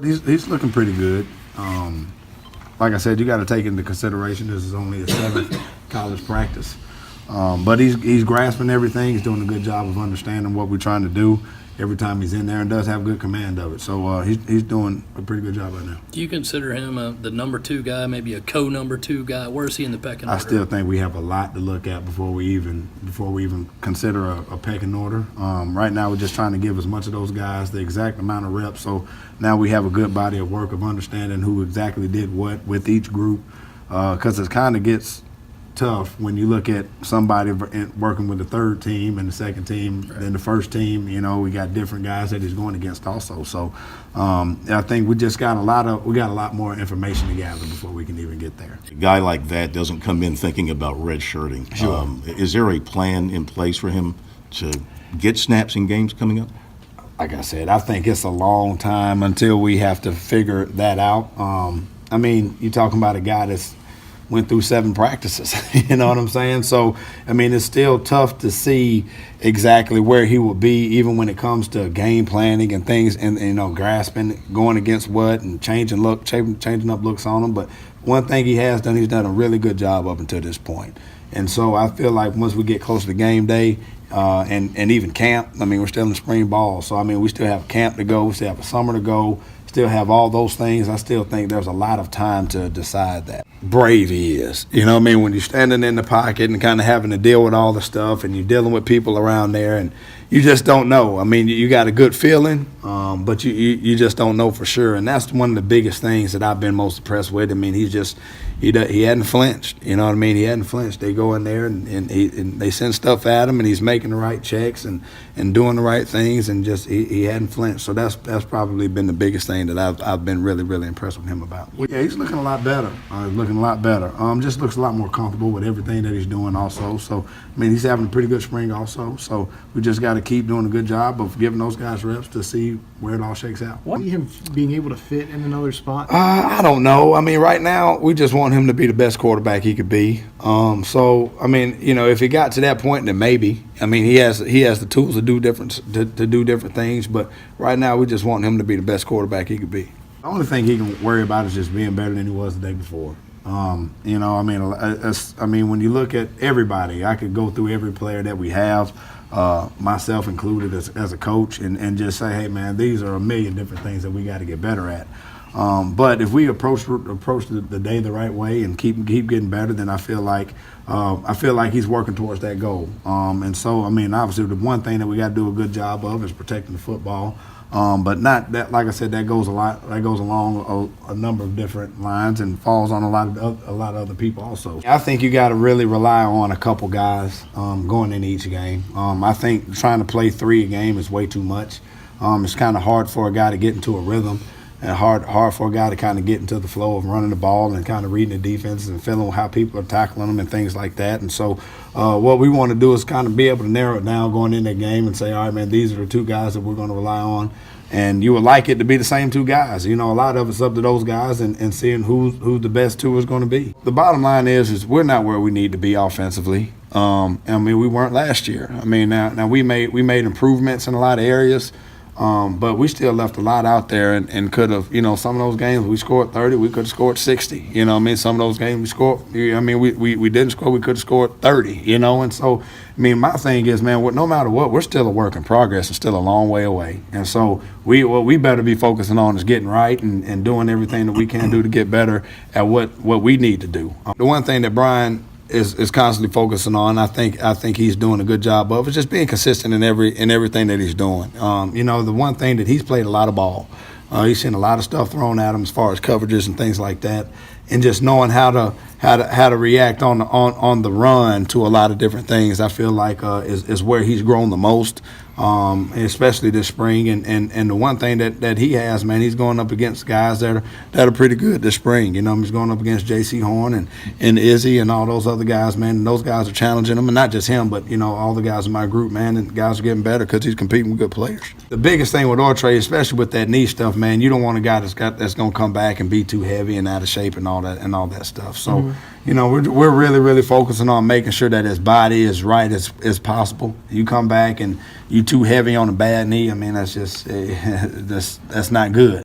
He's looking pretty good. Like I said, you got to take into consideration this is only his 7th college practice. But he's grasping everything. He's doing a good job of understanding what we're trying to do every time he's in there, and does have good command of it. So he's doing a pretty good job right now. Do you consider him the number 2 guy, maybe a co-number 2 guy? Where is he in the pecking order? I still think we have a lot to look at before we even consider a pecking order. Right now, we're just trying to give as much of those guys the exact amount of reps. So now we have a good body of work of understanding who exactly did what with each group, because it kind of gets tough when you look at somebody working with the 3rd team and the 2nd team, right. Then the 1st team. We got different guys that he's going against also. So I think we got a lot more information to gather before we can even get there. A guy like that doesn't come in thinking about redshirting. Sure. Is there a plan in place for him to get snaps in games coming up? Like I said, I think it's a long time until we have to figure that out. You're talking about a guy that's went through 7 practices, you know what I'm saying? So, it's still tough to see exactly where he will be, even when it comes to game planning and things, and grasping, going against what, and changing up looks on him. But one thing he's done a really good job up until this point. And so I feel like once we get closer to game day, and even camp, we're still in spring ball. So, we still have camp to go, we still have a summer to go, still have all those things. I still think there's a lot of time to decide that. Brave he is. When you're standing in the pocket and kind of having to deal with all the stuff, and you're dealing with people around there, and you just don't know. You got a good feeling, but you just don't know for sure. And that's one of the biggest things that I've been most impressed with. He hadn't flinched. You know what I mean? He hadn't flinched. They go in there and they send stuff at him, and he's making the right checks and doing the right things, and just he hadn't flinched. So that's probably been the biggest thing that I've been really, really impressed with him about. Yeah, he's looking a lot better. Just looks a lot more comfortable with everything that he's doing also. So, he's having a pretty good spring also. So we just got to keep doing a good job of giving those guys reps to see where it all shakes out. What, him being able to fit in another spot? I don't know. Right now we just want him to be the best quarterback he could be. If he got to that point, then maybe. He has the tools to do different things. But right now we just want him to be the best quarterback he could be. The only thing he can worry about is just being better than he was the day before. When you look at everybody, I could go through every player that we have, myself included as a coach, and just say, hey man, these are a million different things that we got to get better at. But if we approach the day the right way and keep getting better, then I feel like he's working towards that goal. Obviously the one thing that we got to do a good job of is protecting the football. But not that, like I said, that goes along a number of different lines and falls on a lot of other people also. I think you got to really rely on a couple guys going into each game. I think trying to play 3 a game is way too much. It's kind of hard for a guy to get into a rhythm, and hard for a guy to kind of get into the flow of running the ball and kind of reading the defenses and feeling how people are tackling them and things like that. And so what we want to do is kind of be able to narrow it down going in that game and say, all right, man, these are the 2 guys that we're going to rely on. And you would like it to be the same 2 guys. A lot of it's up to those guys and seeing who the best 2 is going to be. The bottom line is we're not where we need to be offensively. We weren't last year. Now we made improvements in a lot of areas. But we still left a lot out there and could have, some of those games we scored 30, we could have scored 60. Some of those games we scored, we didn't score, we could have scored 30, And so, my thing is, man, no matter what, we're still a work in progress and still a long way away. And so what we better be focusing on is getting right and doing everything that we can do to get better at what we need to do. The one thing that Brian is constantly focusing on, I think he's doing a good job of, is just being consistent in everything that he's doing. The one thing that he's played a lot of ball. He's seen a lot of stuff thrown at him as far as coverages and things like that, and just knowing how to react on the run to a lot of different things. I feel like is where he's grown the most. Especially this spring. And the one thing that he has, man, he's going up against guys that are pretty good this spring. He's going up against J.C. Horn and Izzy and all those other guys, man. And those guys are challenging him, and not just him, but all the guys in my group, man. And guys are getting better because he's competing with good players. The biggest thing with Ortre, especially with that knee stuff, man, you don't want a guy that's going to come back and be too heavy and out of shape and all that stuff. So. We're really, really focusing on making sure that his body is right as possible. You come back and you too heavy on a bad knee, that's just that's not good.